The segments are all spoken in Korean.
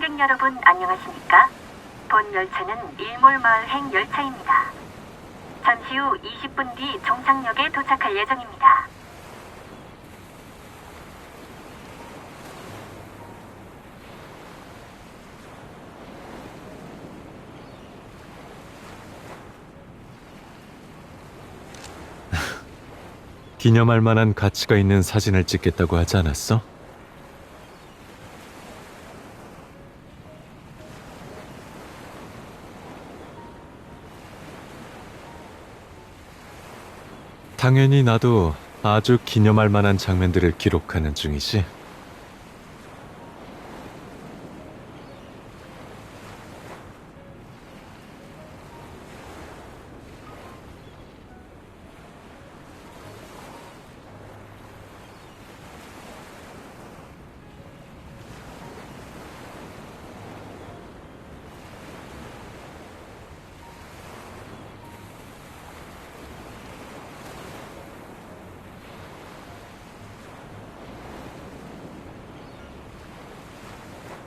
승객 여러분 안녕하십니까? 본 열차는 일몰마을행 열차입니다. 잠시 후 20분 뒤 종착역에 도착할 예정입니다. 기념할 만한 가치가 있는 사진을 찍겠다고 하지 않았어? 당연히 나도 아주 기념할 만한 장면들을 기록하는 중이지.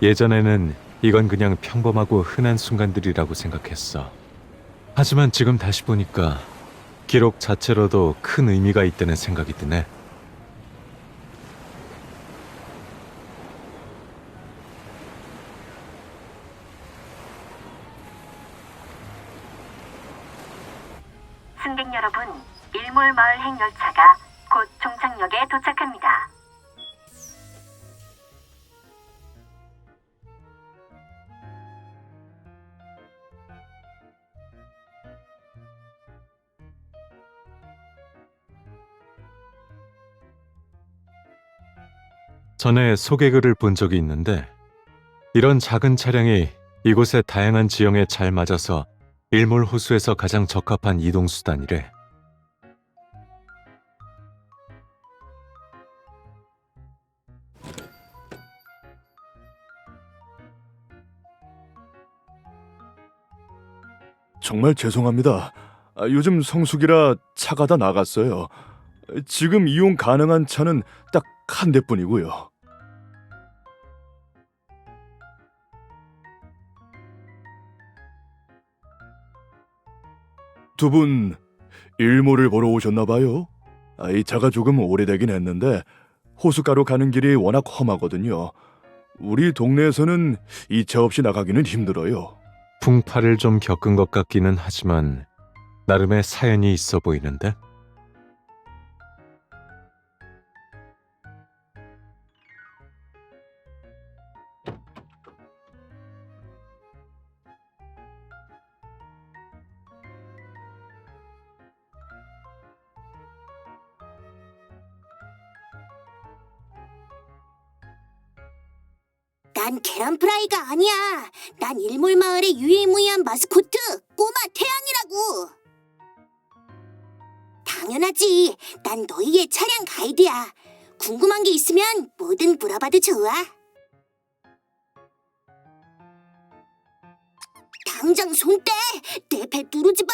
예전에는 이건 그냥 평범하고 흔한 순간들이라고 생각했어. 하지만 지금 다시 보니까 기록 자체로도 큰 의미가 있다는 생각이 드네. 승객 여러분, 일몰마을행 열차가 곧 종착역에 도착합니다. 전에 소개글을 본 적이 있는데 이런 작은 차량이 이곳의 다양한 지형에 잘 맞아서 일몰 호수에서 가장 적합한 이동수단이래. 정말 죄송합니다. 요즘 성수기라 차가 다 나갔어요. 지금 이용 가능한 차는 딱 한 대뿐이고요. 두 분 일몰을 보러 오셨나 봐요. 이 차가 조금 오래되긴 했는데 호숫가로 가는 길이 워낙 험하거든요. 우리 동네에서는 이 차 없이 나가기는 힘들어요. 풍파를 좀 겪은 것 같기는 하지만 나름의 사연이 있어 보이는데? 난 계란 프라이가 아니야. 난 일몰마을의 유일무이한 마스코트 꼬마 태양이라고. 당연하지. 난 너희의 차량 가이드야. 궁금한 게 있으면 뭐든 물어봐도 좋아. 당장 손 떼. 내 배 누르지 마.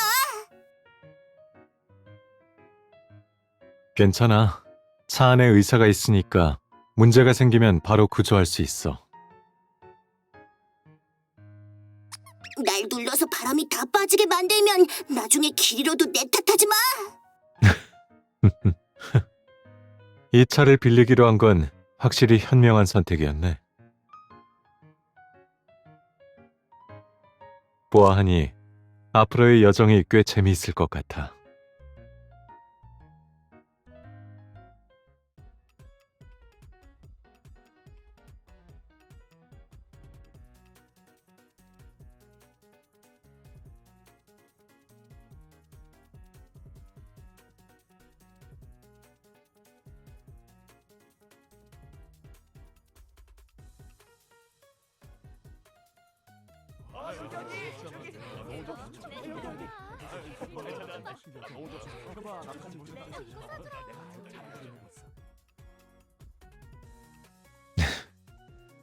괜찮아. 차 안에 의사가 있으니까 문제가 생기면 바로 구조할 수 있어. 날 눌러서 바람이 다 빠지게 만들면 나중에 길 잃어도 내 탓하지 마. 이 차를 빌리기로 한 건 확실히 현명한 선택이었네. 보아하니 앞으로의 여정이 꽤 재미있을 것 같아.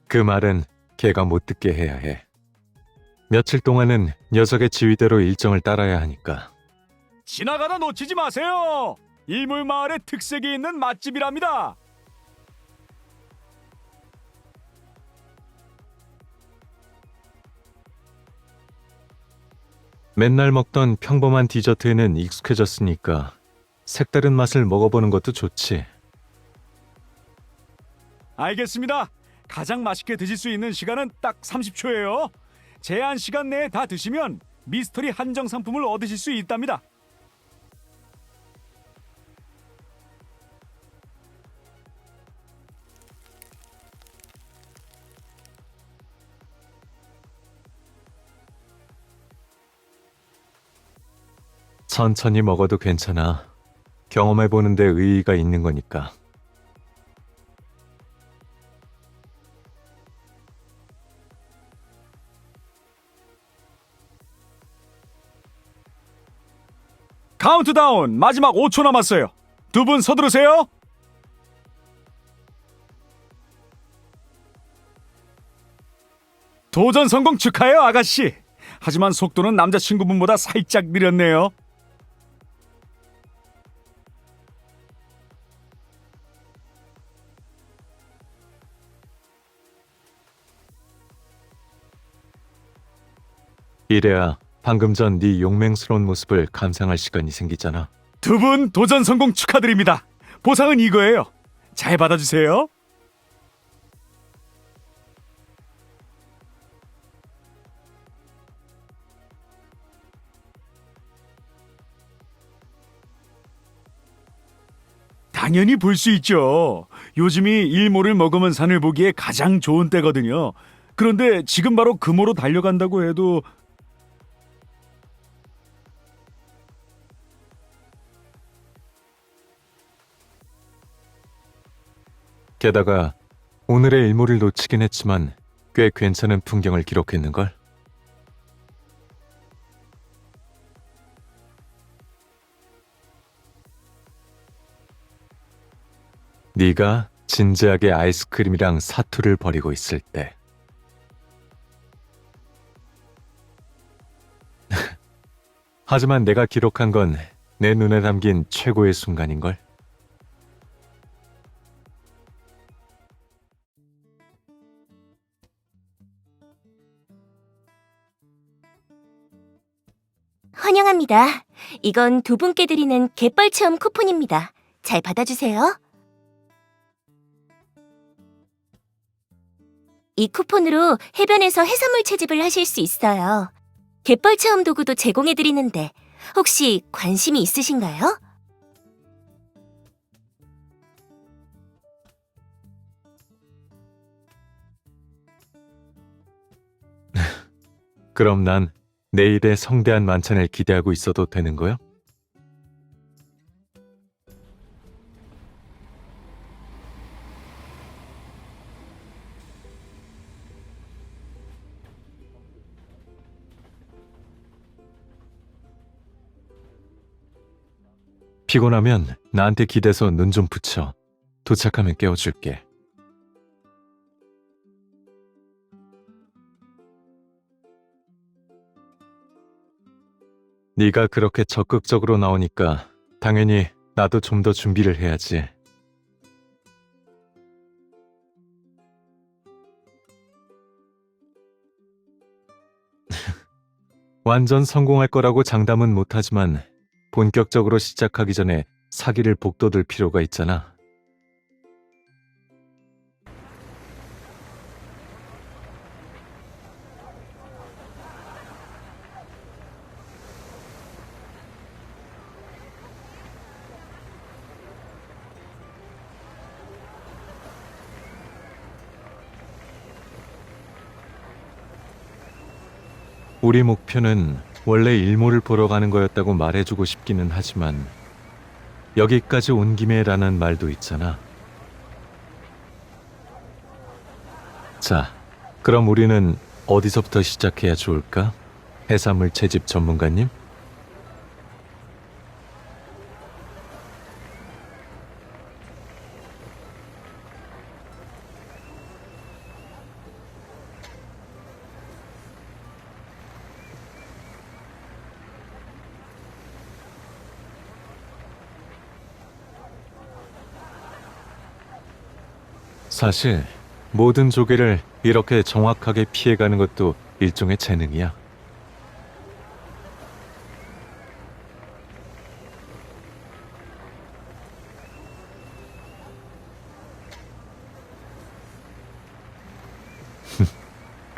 그 말은 걔가 못 듣게 해야 해. 며칠 동안은 녀석의 지휘대로 일정을 따라야 하니까. 지나가다 놓치지 마세요. 일몰마을의 특색이 있는 맛집이랍니다. 맨날 먹던 평범한 디저트에는 익숙해졌으니까 색다른 맛을 먹어보는 것도 좋지. 알겠습니다. 가장 맛있게 드실 수 있는 시간은 딱 30초예요. 제한 시간 내에 다 드시면 미스터리 한정 상품을 얻으실 수 있답니다. 천천히 먹어도 괜찮아. 경험해보는 데 의의가 있는 거니까. 카운트다운 마지막 5초 남았어요. 두 분 서두르세요. 도전 성공 축하해요, 아가씨. 하지만 속도는 남자친구분보다 살짝 느렸네요. 이래야 방금 전 네 용맹스러운 모습을 감상할 시간이 생기잖아. 두 분 도전 성공 축하드립니다. 보상은 이거예요. 잘 받아주세요. 당연히 볼 수 있죠. 요즘이 일모를 먹으면 산을 보기에 가장 좋은 때거든요. 그런데 지금 바로 금오로 달려간다고 해도 게다가 오늘의 일몰을 놓치긴 했지만 꽤 괜찮은 풍경을 기록했는걸. 네가 진지하게 아이스크림이랑 사투를 벌이고 있을 때. 하지만 내가 기록한 건 내 눈에 담긴 최고의 순간인걸. 환영합니다. 이건 두 분께 드리는 갯벌 체험 쿠폰입니다. 잘 받아주세요. 이 쿠폰으로 해변에서 해산물 채집을 하실 수 있어요. 갯벌 체험 도구도 제공해드리는데 혹시 관심이 있으신가요? 그럼 난 내일의 성대한 만찬을 기대하고 있어도 되는 거야? 피곤하면 나한테 기대서 눈 좀 붙여. 도착하면 깨워줄게. 네가 그렇게 적극적으로 나오니까 당연히 나도 좀 더 준비를 해야지. 완전 성공할 거라고 장담은 못하지만 본격적으로 시작하기 전에 사기를 복돋을 필요가 있잖아. 우리 목표는 원래 일몰을 보러 가는 거였다고 말해주고 싶기는 하지만 여기까지 온 김에라는 말도 있잖아. 자, 그럼 우리는 어디서부터 시작해야 좋을까? 해산물 채집 전문가님? 사실 모든 조개를 이렇게 정확하게 피해가는 것도 일종의 재능이야.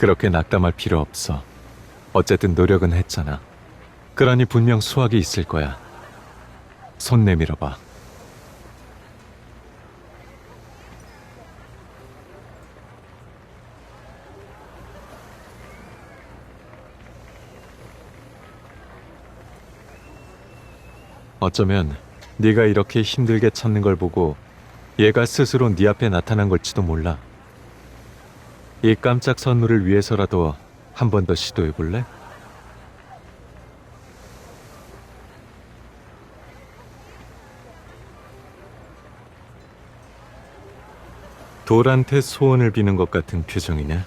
그렇게 낙담할 필요 없어. 어쨌든 노력은 했잖아. 그러니 분명 수확이 있을 거야. 손 내밀어봐. 어쩌면 네가 이렇게 힘들게 찾는 걸 보고 얘가 스스로 네 앞에 나타난 걸지도 몰라. 이 깜짝 선물을 위해서라도 한 번 더 시도해 볼래? 돌한테 소원을 비는 것 같은 표정이네.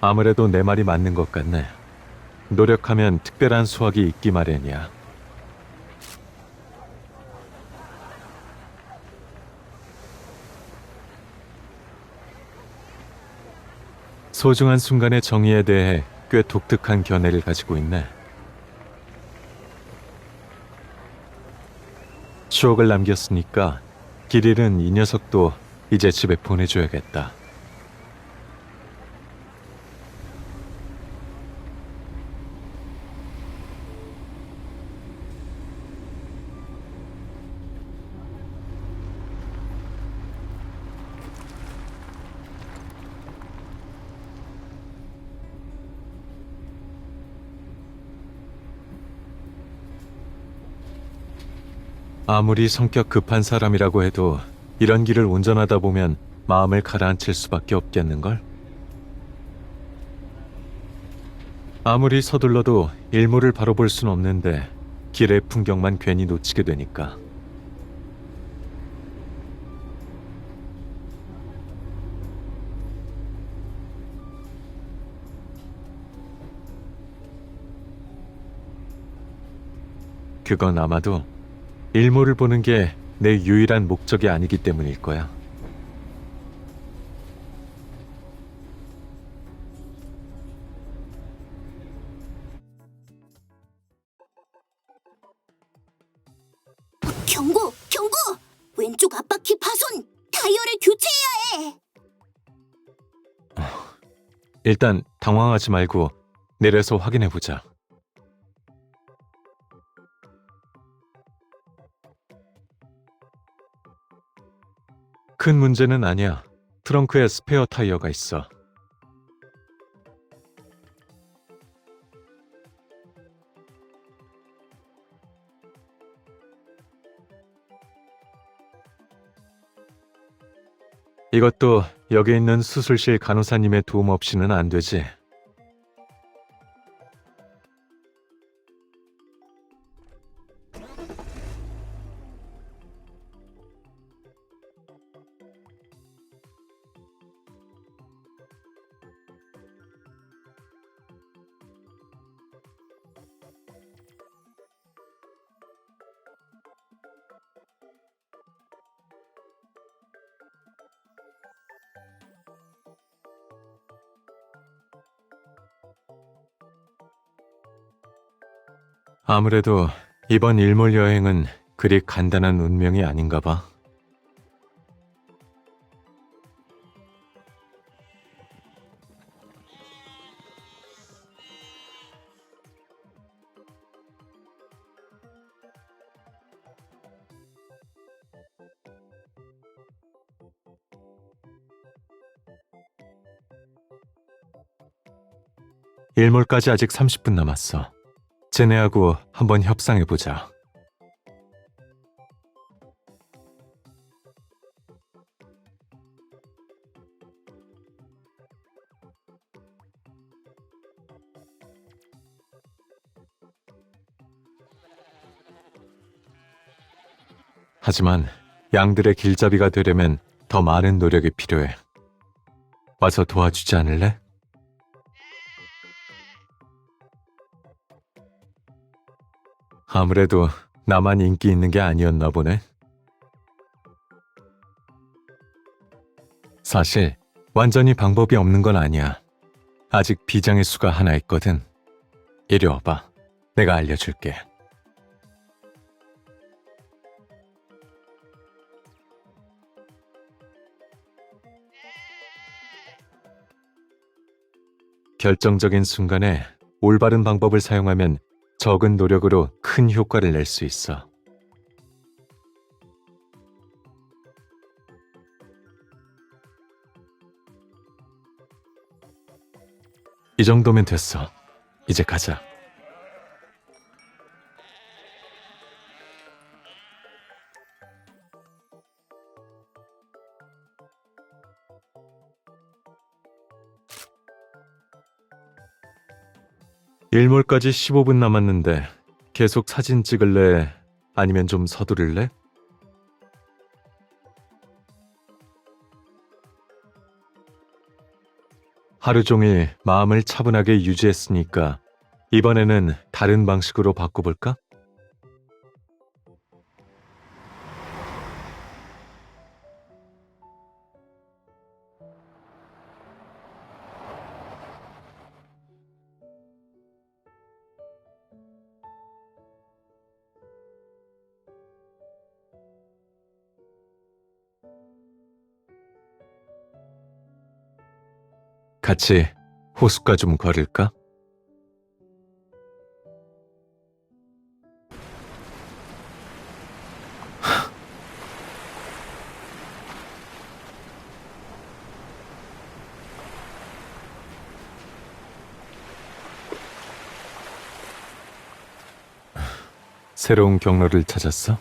아무래도 내 말이 맞는 것 같네. 노력하면 특별한 수확이 있기 마련이야. 소중한 순간의 정의에 대해 꽤 독특한 견해를 가지고 있네. 추억을 남겼으니까 길 잃은 이 녀석도 이제 집에 보내줘야겠다. 아무리 성격 급한 사람이라고 해도 이런 길을 운전하다 보면 마음을 가라앉힐 수밖에 없겠는걸? 아무리 서둘러도 일몰을 바로 볼 순 없는데 길의 풍경만 괜히 놓치게 되니까. 그건 아마도 일몰을 보는 게 내 유일한 목적이 아니기 때문일 거야. 경고! 경고! 왼쪽 앞바퀴 파손! 타이어를 교체해야 해! 일단 당황하지 말고 내려서 확인해보자. 큰 문제는 아니야. 트렁크에 스페어 타이어가 있어. 이것도 여기 있는 수술실 간호사님의 도움 없이는 안 되지. 아무래도 이번 일몰 여행은 그리 간단한 운명이 아닌가 봐. 일몰까지 아직 30분 남았어. 쟤네하고 한번 협상해보자. 하지만 양들의 길잡이가 되려면 더 많은 노력이 필요해. 와서 도와주지 않을래? 아무래도 나만 인기 있는 게 아니었나 보네. 사실 완전히 방법이 없는 건 아니야. 아직 비장의 수가 하나 있거든. 이리 와봐. 내가 알려줄게. 결정적인 순간에 올바른 방법을 사용하면 적은 노력으로 큰 효과를 낼 수 있어. 이 정도면 됐어. 이제 가자. 일몰까지 15분 남았는데 계속 사진 찍을래? 아니면 좀 서두를래? 하루 종일 마음을 차분하게 유지했으니까 이번에는 다른 방식으로 바꿔볼까? 같이 호숫가 좀 걸을까? 새로운 경로를 찾았어?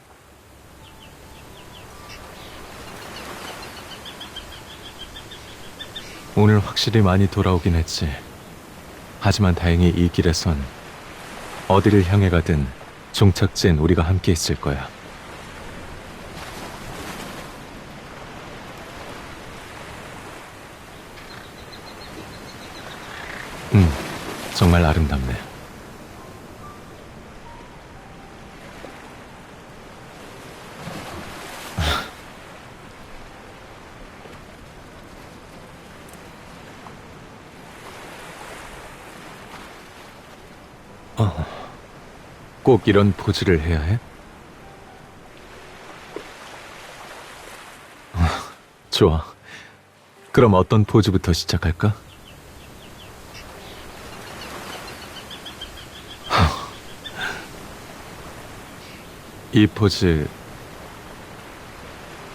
오늘 확실히 많이 돌아오긴 했지. 하지만 다행히 이 길에선 어디를 향해 가든 종착지엔 우리가 함께 있을 거야. 정말 아름답네. 꼭 이런 포즈를 해야 해? 좋아. 그럼 어떤 포즈부터 시작할까? 이 포즈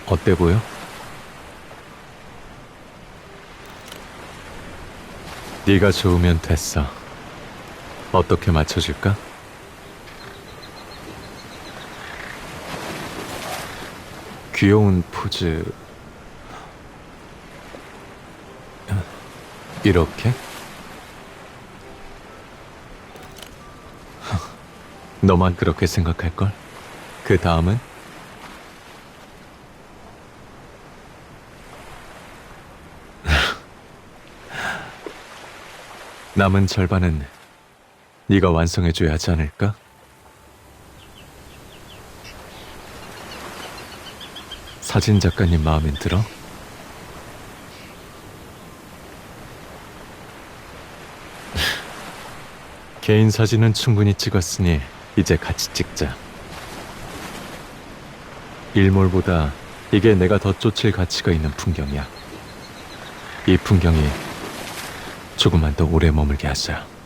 어때 보여? 네가 좋으면 됐어. 어떻게 맞춰줄까? 귀여운 포즈. 이렇게? 너만 그렇게 생각할걸? 그 다음은? 남은 절반은 네가 완성해줘야 하지 않을까? 사진 작가님 마음에 들어? 개인 사진은 충분히 찍었으니 이제 같이 찍자. 일몰보다 이게 내가 더 쫓을 가치가 있는 풍경이야. 이 풍경이 조금만 더 오래 머물게 하자.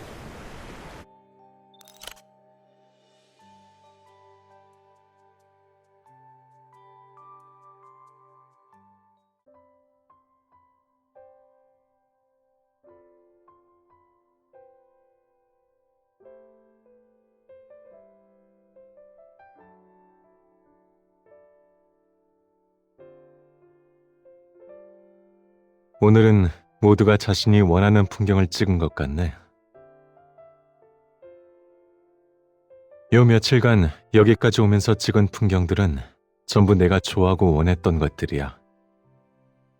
오늘은 모두가 자신이 원하는 풍경을 찍은 것 같네. 요 며칠간 여기까지 오면서 찍은 풍경들은 전부 내가 좋아하고 원했던 것들이야.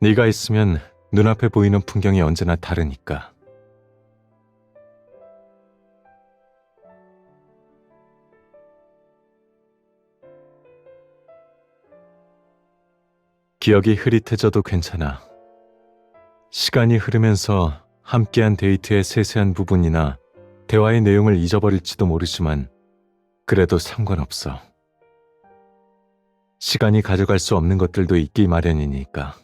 네가 있으면 눈앞에 보이는 풍경이 언제나 다르니까. 기억이 흐릿해져도 괜찮아. 시간이 흐르면서 함께한 데이트의 세세한 부분이나 대화의 내용을 잊어버릴지도 모르지만 그래도 상관없어. 시간이 가져갈 수 없는 것들도 있기 마련이니까.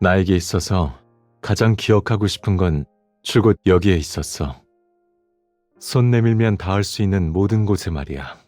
나에게 있어서 가장 기억하고 싶은 건 줄곧 여기에 있었어. 손 내밀면 닿을 수 있는 모든 곳에 말이야.